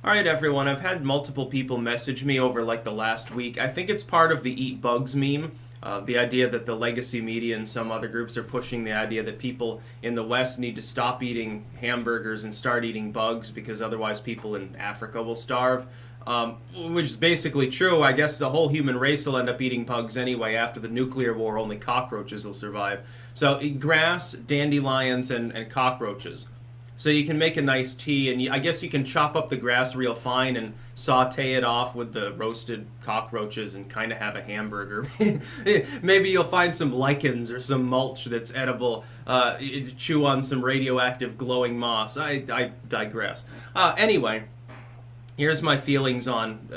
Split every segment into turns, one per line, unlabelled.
All right, everyone. I've had multiple people message me over like the last week. I think it's part of the Eat Bugs meme. The idea that the legacy media and some other groups are pushing the idea that people in the West need to stop eating hamburgers and start eating bugs because otherwise people in Africa will starve. Which is basically true. I guess the whole human race will end up eating bugs anyway. After the nuclear war, only cockroaches will survive. So eat grass, dandelions, and cockroaches. So you can make a nice tea, and I guess you can chop up the grass real fine and saute it off with the roasted cockroaches and kind of have a hamburger. Maybe you'll find some lichens or some mulch that's edible. Chew on some radioactive glowing moss. I digress. Anyway, here's my feelings on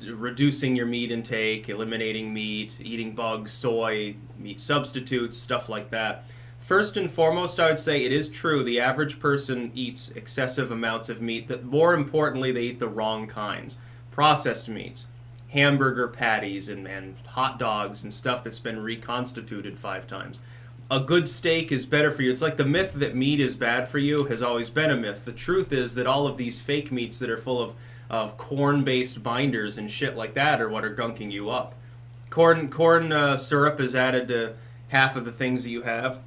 reducing your meat intake, eliminating meat, eating bugs, soy, meat substitutes, stuff like that. First and foremost, I would say it is true the average person eats excessive amounts of meat. That more importantly, they eat the wrong kinds. Processed meats, hamburger patties, and hot dogs and stuff that's been reconstituted 5 times. A good steak is better for you. It's like the myth that meat is bad for you has always been a myth. The truth is that all of these fake meats that are full of corn-based binders and shit like that are what are gunking you up. Corn syrup is added to half of the things that you have.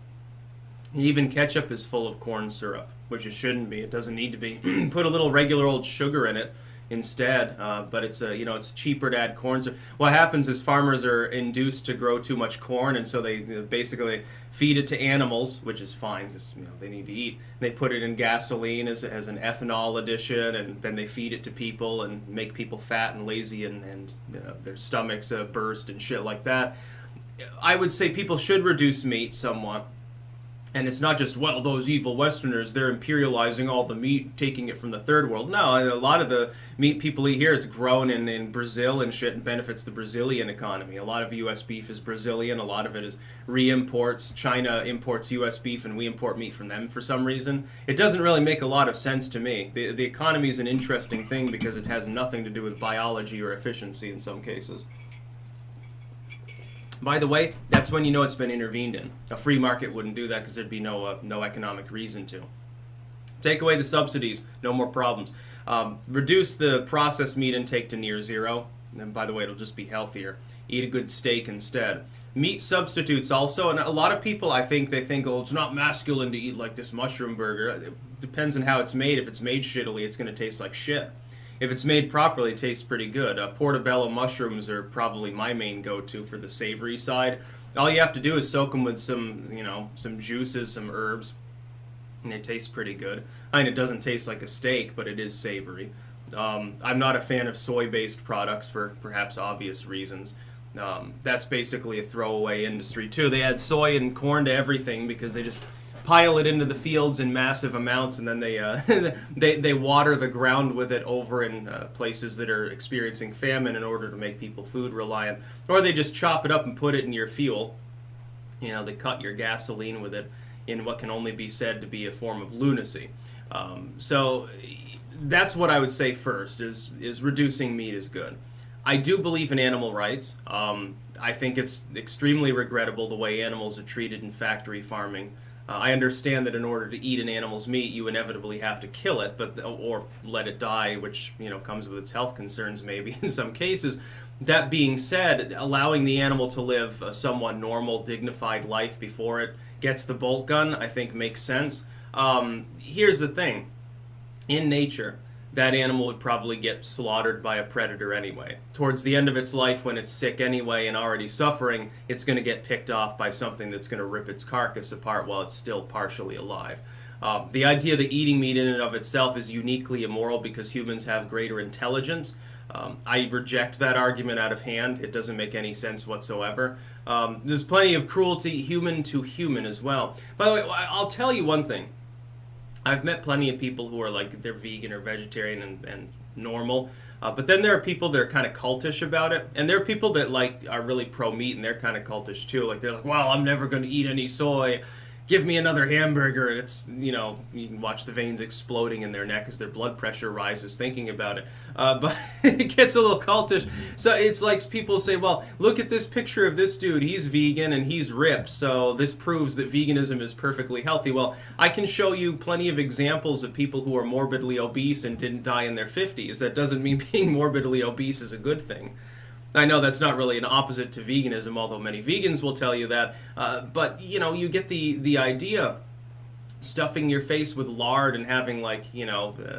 Even ketchup is full of corn syrup, which it shouldn't be. It doesn't need to be. Put a little regular old sugar in it instead. But it's cheaper to add corn syrup. What happens is farmers are induced to grow too much corn, and so they basically feed it to animals, which is fine because they need to eat. They put it in gasoline as an ethanol addition, and then they feed it to people and make people fat and lazy, and their stomachs burst and shit like that. I would say people should reduce meat somewhat. And it's not just, well, those evil Westerners, they're imperializing all the meat, taking it from the third world. No, a lot of the meat people eat here, it's grown in Brazil and shit and benefits the Brazilian economy. A lot of U.S. beef is Brazilian. A lot of it is re-imports. China imports U.S. beef and we import meat from them for some reason. It doesn't really make a lot of sense to me. The economy is an interesting thing because it has nothing to do with biology or efficiency in some cases. By the way, that's when you know it's been intervened in. A free market wouldn't do that because there'd be no economic reason to. Take away the subsidies, no more problems. Reduce the processed meat intake to near zero. And by the way, it'll just be healthier. Eat a good steak instead. Meat substitutes also, and a lot of people they think, oh, it's not masculine to eat like this mushroom burger. It depends on how it's made. If it's made shittily, it's going to taste like shit. If it's made properly, it tastes pretty good. Portobello mushrooms are probably my main go-to for the savory side. All you have to do is soak them with some juices, some herbs, and they taste pretty good. I mean, it doesn't taste like a steak, but it is savory. I'm not a fan of soy-based products for perhaps obvious reasons. That's basically a throwaway industry, too. They add soy and corn to everything because they just pile it into the fields in massive amounts, and then they water the ground with it over in places that are experiencing famine in order to make people food reliant. Or they just chop it up and put it in your fuel. They cut your gasoline with it in what can only be said to be a form of lunacy. So that's what I would say first, is reducing meat is good. I do believe in animal rights. I think it's extremely regrettable the way animals are treated in factory farming. I understand that in order to eat an animal's meat, you inevitably have to kill it, or let it die, which comes with its health concerns maybe in some cases. That being said, allowing the animal to live a somewhat normal, dignified life before it gets the bolt gun, I think makes sense. Here's the thing. In nature, that animal would probably get slaughtered by a predator anyway. Towards the end of its life, when it's sick anyway and already suffering, it's going to get picked off by something that's going to rip its carcass apart while it's still partially alive. The idea that eating meat in and of itself is uniquely immoral because humans have greater intelligence, I reject that argument out of hand. It doesn't make any sense whatsoever. There's plenty of cruelty, human to human as well. By the way, I'll tell you one thing. I've met plenty of people who are like, they're vegan or vegetarian and normal, but then there are people that are kind of cultish about it, and there are people that are really pro-meat and they're kind of cultish too. They're like, well, I'm never going to eat any soy. give me another hamburger. It's, you can watch the veins exploding in their neck as their blood pressure rises thinking about it. But it gets a little cultish. So it's like people say, well, look at this picture of this dude. He's vegan and he's ripped. So this proves that veganism is perfectly healthy. Well, I can show you plenty of examples of people who are morbidly obese and didn't die in their 50s. That doesn't mean being morbidly obese is a good thing. I know that's not really an opposite to veganism, although many vegans will tell you that. But, you get the idea. Stuffing your face with lard and having,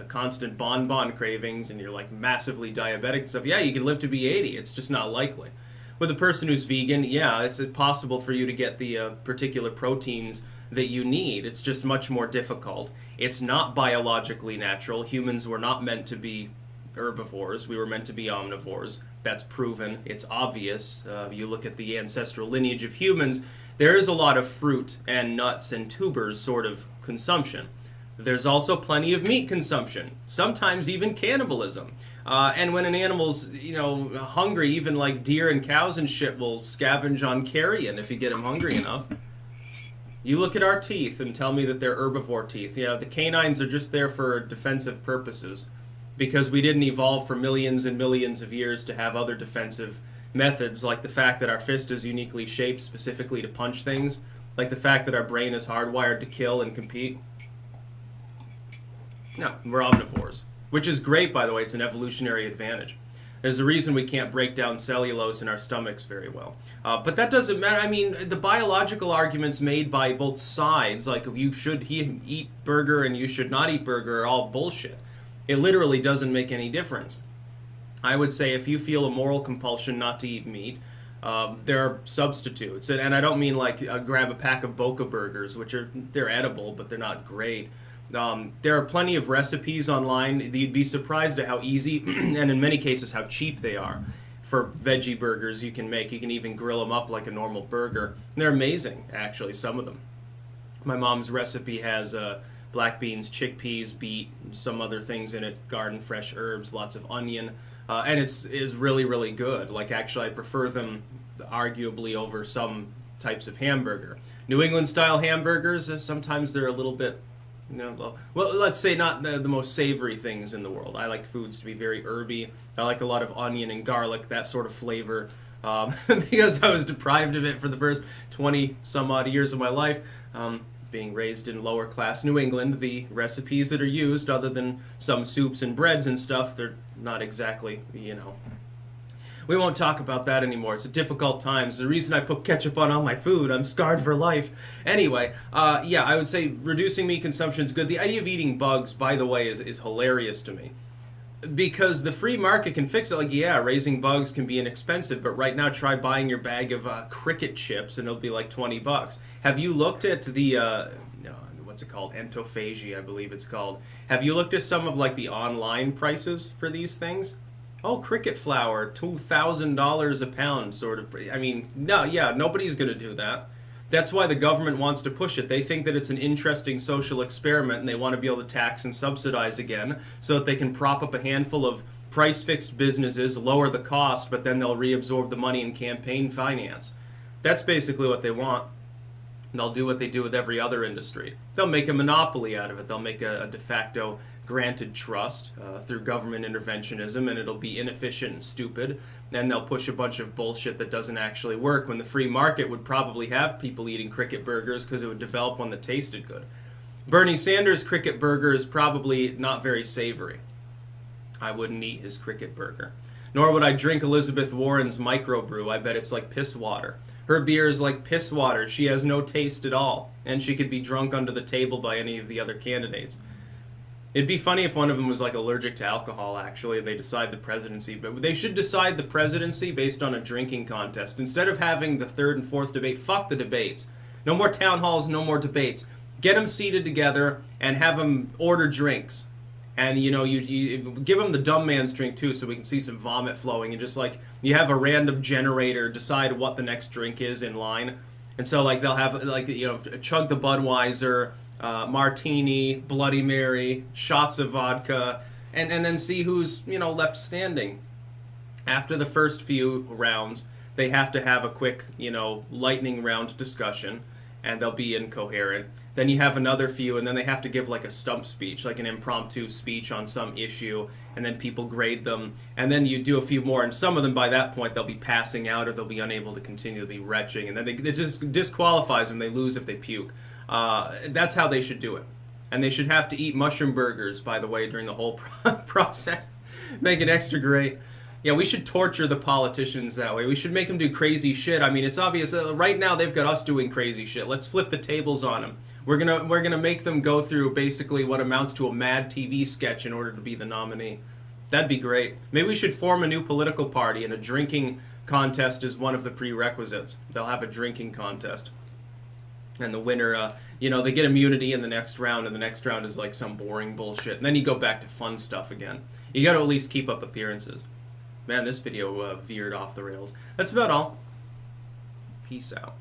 constant bonbon cravings and you're, massively diabetic and stuff. Yeah, you can live to be 80. It's just not likely. With a person who's vegan, yeah, it's possible for you to get the particular proteins that you need. It's just much more difficult. It's not biologically natural. Humans were not meant to be herbivores. We were meant to be omnivores. That's proven. It's obvious. You look at the ancestral lineage of humans, there is a lot of fruit and nuts and tubers sort of consumption. There's also plenty of meat consumption, sometimes even cannibalism. And when an animal's, hungry, even like deer and cows and shit will scavenge on carrion if you get them hungry enough. You look at our teeth and tell me that they're herbivore teeth. Yeah, the canines are just there for defensive purposes, because we didn't evolve for millions and millions of years to have other defensive methods, like the fact that our fist is uniquely shaped specifically to punch things, like the fact that our brain is hardwired to kill and compete. No, we're omnivores, which is great, by the way. It's an evolutionary advantage. There's a reason we can't break down cellulose in our stomachs very well. But that doesn't matter. I mean, the biological arguments made by both sides, like you should eat burger and you should not eat burger, are all bullshit. It literally doesn't make any difference. I would say if you feel a moral compulsion not to eat meat, there are substitutes. And I don't mean grab a pack of Boca burgers, which they're edible, but they're not great. There are plenty of recipes online. You'd be surprised at how easy, and in many cases how cheap they are. For veggie burgers you can make. You can even grill them up like a normal burger. And they're amazing, actually, some of them. My mom's recipe has black beans, chickpeas, beet, some other things in it, garden fresh herbs, lots of onion, and it is really, really good. Actually, I prefer them arguably over some types of hamburger. New England style hamburgers, sometimes they're a little bit, well, let's say not the most savory things in the world. I like foods to be very herby. I like a lot of onion and garlic, that sort of flavor, because I was deprived of it for the first 20 some odd years of my life. Being raised in lower class New England, the recipes that are used, other than some soups and breads and stuff, they're not exactly, We won't talk about that anymore. It's a difficult times. The reason I put ketchup on all my food, I'm scarred for life. Anyway, yeah, I would say reducing meat consumption is good. The idea of eating bugs, by the way, is hilarious to me. Because the free market can fix it. Yeah, raising bugs can be inexpensive, but right now try buying your bag of cricket chips and it'll be like $20. Have you looked at the, what's it called? Entophagy, I believe it's called. Have you looked at some of the online prices for these things? Oh, cricket flour, $2,000 a pound, sort of. I mean, no, yeah, nobody's going to do that. That's why the government wants to push it. They think that it's an interesting social experiment and they want to be able to tax and subsidize again so that they can prop up a handful of price-fixed businesses, lower the cost, but then they'll reabsorb the money in campaign finance. That's basically what they want. They'll do what they do with every other industry. They'll make a monopoly out of it. They'll make a de facto granted trust through government interventionism, and it'll be inefficient and stupid. And they'll push a bunch of bullshit that doesn't actually work, when the free market would probably have people eating cricket burgers because it would develop one that tasted good. Bernie Sanders' cricket burger is probably not very savory. I wouldn't eat his cricket burger. Nor would I drink Elizabeth Warren's microbrew. I bet it's like piss water. Her beer is like piss water. She has no taste at all. And she could be drunk under the table by any of the other candidates. It'd be funny if one of them was allergic to alcohol, actually, and they decide the presidency. But they should decide the presidency based on a drinking contest. Instead of having the third and fourth debate, fuck the debates. No more town halls, no more debates. Get them seated together and have them order drinks. And, you give them the dumb man's drink, too, so we can see some vomit flowing. And just, you have a random generator decide what the next drink is in line. And so, they'll have, chug the Budweiser, martini, Bloody Mary, shots of vodka, and then see who's, left standing. After the first few rounds, they have to have a quick, lightning round discussion. and they'll be incoherent. Then you have another few, and then they have to give like a stump speech, like an impromptu speech on some issue, and then people grade them. And then you do a few more, and some of them by that point they'll be passing out or they'll be unable to continue to be retching, and then it just disqualifies them. They lose if they puke. That's how they should do it. And they should have to eat mushroom burgers, by the way, during the whole process. Make it extra great. Yeah, we should torture the politicians that way. We should make them do crazy shit. I mean, it's obvious. Right now, they've got us doing crazy shit. Let's flip the tables on them. We're gonna make them go through basically what amounts to a Mad TV sketch in order to be the nominee. That'd be great. Maybe we should form a new political party, and a drinking contest is one of the prerequisites. They'll have a drinking contest, and the winner, they get immunity in the next round, and the next round is like some boring bullshit, and then you go back to fun stuff again. You got to at least keep up appearances. Man, this video veered off the rails. That's about all. Peace out.